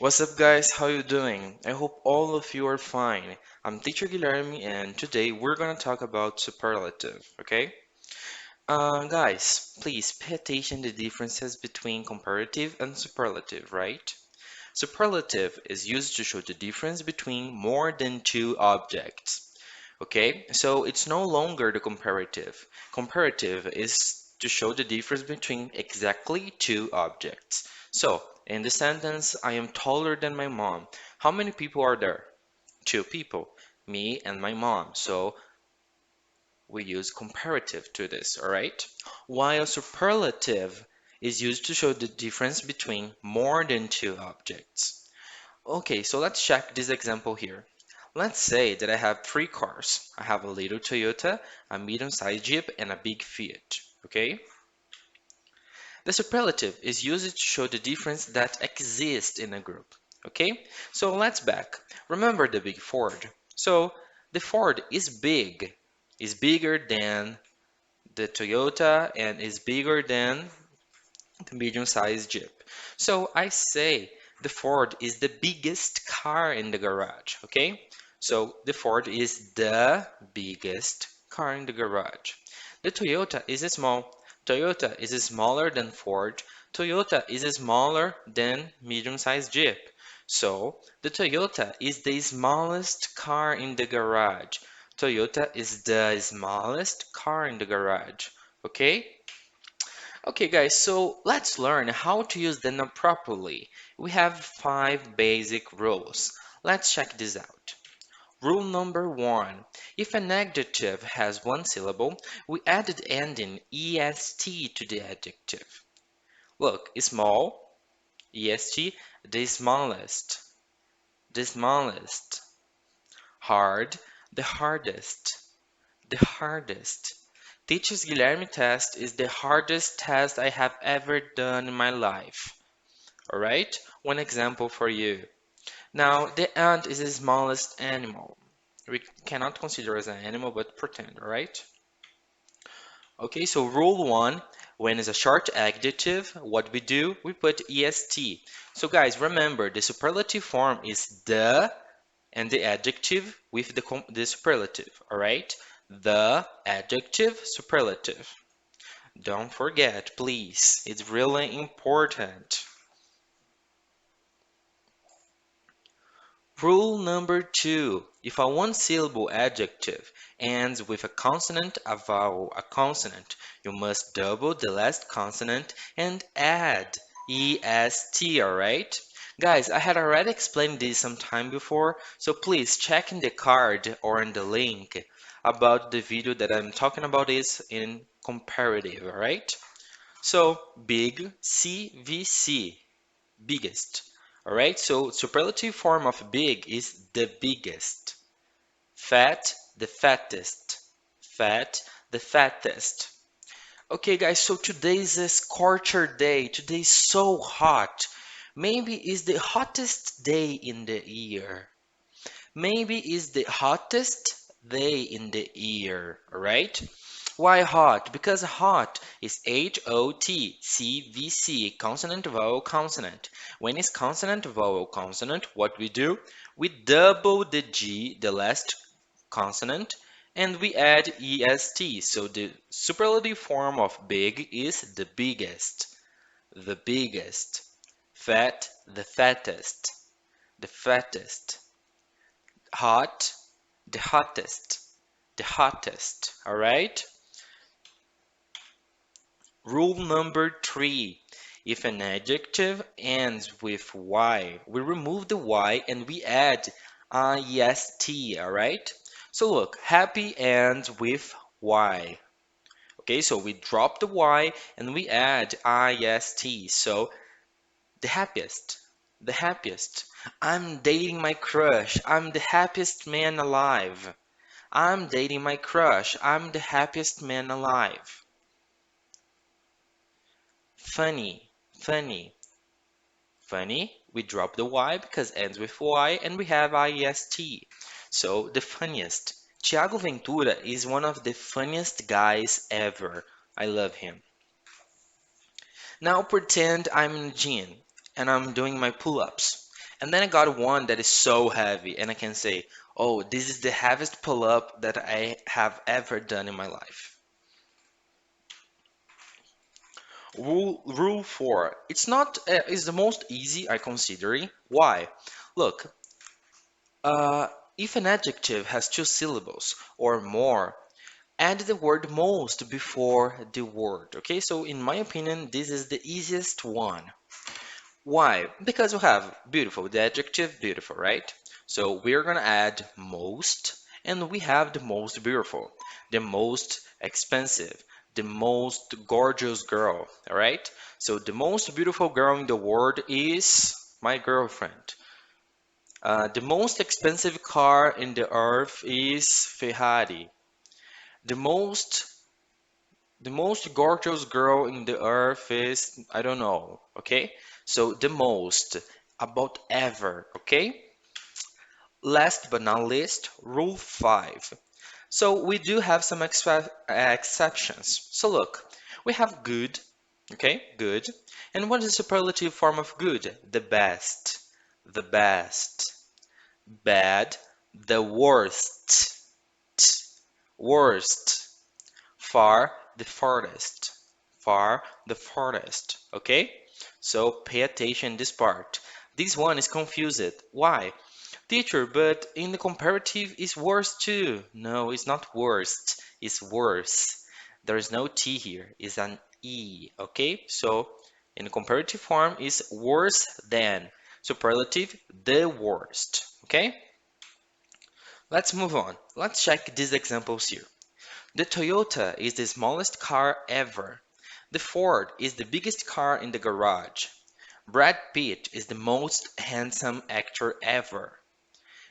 What's up, guys? How you doing? I hope all of you are fine. I'm teacher Guilherme, and today we're gonna talk about superlative, okay? Guys, please pay attention to the differences between comparative and superlative, right? Superlative is used to show the difference between more than two objects, okay? So it's no longer the comparative. Comparative is to show the difference between exactly two objects. So, in the sentence, I am taller than my mom. How many people are there? Two people, me and my mom. So we use comparative to this, all right? While superlative is used to show the difference between more than two objects. Okay, so let's check this example here. Let's say that I have three cars. I have a little Toyota, a medium-sized Jeep, and a big Fiat. Okay? The superlative is used to show the difference that exists in a group. Okay? So let's back. Remember the big Ford. So the Ford is bigger than the Toyota, and is bigger than the medium-sized Jeep. So I say the Ford is the biggest car in the garage, okay? So the Ford is the biggest car in the garage. The Toyota is small. Toyota is smaller than Ford. Toyota is smaller than medium-sized Jeep. So the Toyota is the smallest car in the garage. Toyota is the smallest car in the garage. Okay? Okay, guys, so let's learn how to use them properly. We have five basic rules. Let's check this out. Rule number one. If an adjective has one syllable, we add the ending est to the adjective. Look, small, est, the smallest, the smallest. Hard, the hardest, the hardest. Teacher's Guilherme test is the hardest test I have ever done in my life. Alright? One example for you. Now, the ant is the smallest animal. We cannot consider as an animal, but pretend, alright? Okay, so rule one, when it's a short adjective, what we do, we put est. So guys, remember, the superlative form is the and the adjective with the superlative, alright? The adjective superlative. Don't forget, please. It's really important. Rule number two. If a one-syllable adjective ends with a consonant, a vowel, a consonant, you must double the last consonant and add est, alright? Guys, I had already explained this some time before, so please check in the card or in the link about the video that I'm talking about this in comparative, alright? So, big, CVC, biggest. All right, so superlative form of big is the biggest. Fat, the fattest. Fat, the fattest. Okay, guys, so today is a scorcher day. Today is so hot. Maybe it's the hottest day in the year. Maybe it's the hottest day in the year, all right? Why hot? Because hot is H-O-T, C-V-C, consonant, vowel, consonant. When it's consonant, vowel, consonant, what we do? We double the G, the last consonant, and we add EST. So the superlative form of big is the biggest, the biggest. Fat, the fattest, the fattest. Hot, the hottest, the hottest. All right? Rule number three. If an adjective ends with Y, we remove the Y and we add IST, alright? So look, happy ends with Y. Okay, so we drop the Y and we add IST. So the happiest, the happiest. I'm dating my crush. I'm the happiest man alive. I'm dating my crush. I'm the happiest man alive. Funny, funny, funny. We drop the Y because it ends with Y and we have IST. So the funniest. Thiago Ventura is one of the funniest guys ever. I love him. Now pretend I'm in a gym and I'm doing my pull-ups. And then I got one that is so heavy, and I can say, oh, this is the heaviest pull-up that I have ever done in my life. Rule 4. It's not, it's the most easy I consider it. Why? Look, uh, if an adjective has two syllables or more, add the word most before the word. Okay, so in my opinion, this is the easiest one. Why? Because we have beautiful, the adjective beautiful, right? So we're gonna add most, and we have the most beautiful, the most expensive, the most gorgeous girl, all right? So the most beautiful girl in the world is my girlfriend. The most expensive car in the earth is Ferrari. The most the most gorgeous girl in the earth is, I don't know, okay? So the most about ever, okay? Last but not least, rule 5. So we do have some exceptions. So look, we have good, okay? Good. And what is the superlative form of good? The best, the best, bad, the worst, worst. Far, the farthest. Far, the farthest. Okay? So pay attention this part. This one is confused. Why? Teacher, but in the comparative is worse too. No, it's not worst. It's worse. There is no T here. It's an E. Okay? So in the comparative form is worse than. Superlative, the worst. Okay? Let's move on. Let's check these examples here. The Toyota is the smallest car ever. The Ford is the biggest car in the garage. Brad Pitt is the most handsome actor ever.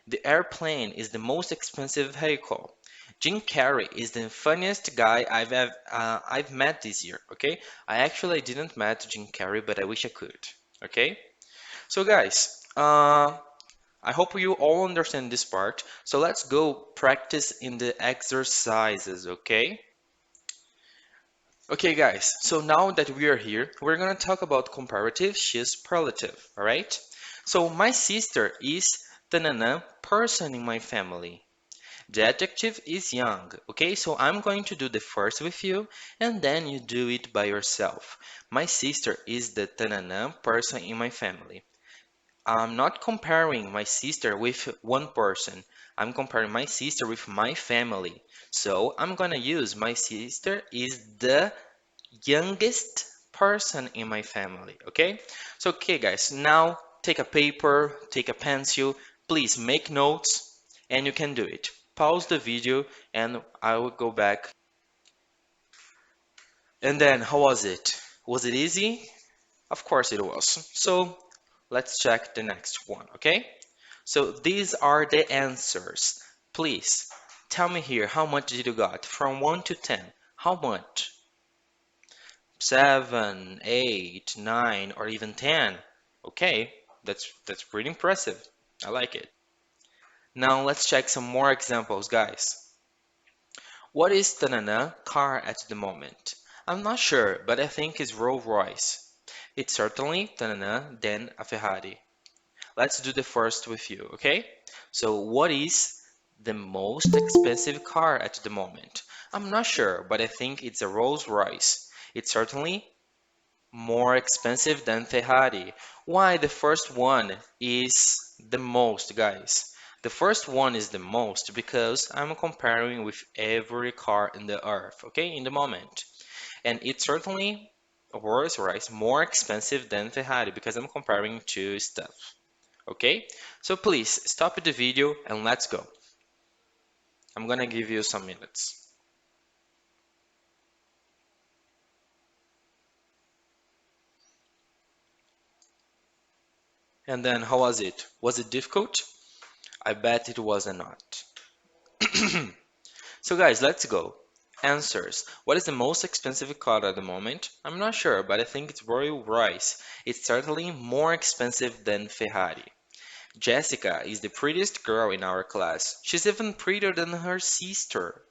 The airplane is the most expensive vehicle. Jim Carrey is the funniest guy I've met this year. Okay, I actually didn't met Jim Carrey, but I wish I could. Okay, so guys, I hope you all understand this part. So let's go practice in the exercises. Okay. Okay, guys, so now that we are here, we're gonna talk about comparative, she's superlative, all right? So my sister is tanana person in my family. The adjective is young, okay? So I'm going to do the first with you, and then you do it by yourself. My sister is the tanana person in my family. I'm not comparing my sister with one person. I'm comparing my sister with my family. So I'm gonna use my sister is the youngest person in my family. Okay, so okay guys, now take a paper, take a pencil, please make notes, and you can do it. Pause the video and I will go back. And then how was it easy? Of course it was. So let's check the next one. Okay, so these are the answers. Please tell me here, how much did you got from 1 to 10? How much? 7, 8, 9, or even 10. Okay, that's pretty impressive. I like it. Now let's check some more examples, guys. What is Tanana car at the moment? I'm not sure, but I think it's Rolls Royce. It's certainly Tanana than a Ferrari. Let's do the first with you, okay? So what is the most expensive car at the moment? I'm not sure, but I think it's a Rolls Royce. It's certainly more expensive than Ferrari. Why the first one is the most, guys? The first one is the most because I'm comparing with every car in the earth, okay, in the moment. And it's certainly Rolls Royce more expensive than Ferrari because I'm comparing two stuff, okay? So please stop the video and let's go. I'm gonna give you some minutes. And then how was it? Was it difficult? I bet it was not. So guys, let's go. Answers. What is the most expensive car at the moment? I'm not sure, but I think it's Royal Royce. It's certainly more expensive than Ferrari. Jessica is the prettiest girl in our class. She's even prettier than her sister.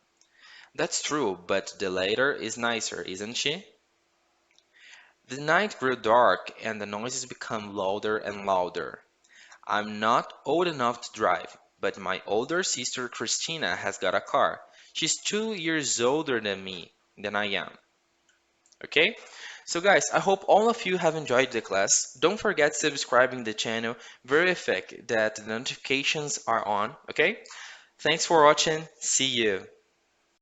That's true, but the latter is nicer, isn't she? The night grew dark and the noises became louder and louder. I'm not old enough to drive, but my older sister Christina has got a car. She's 2 years older than I am. Okay? So guys, I hope all of you have enjoyed the class. Don't forget subscribing the channel. Verify that the notifications are on. Okay? Thanks for watching. See you.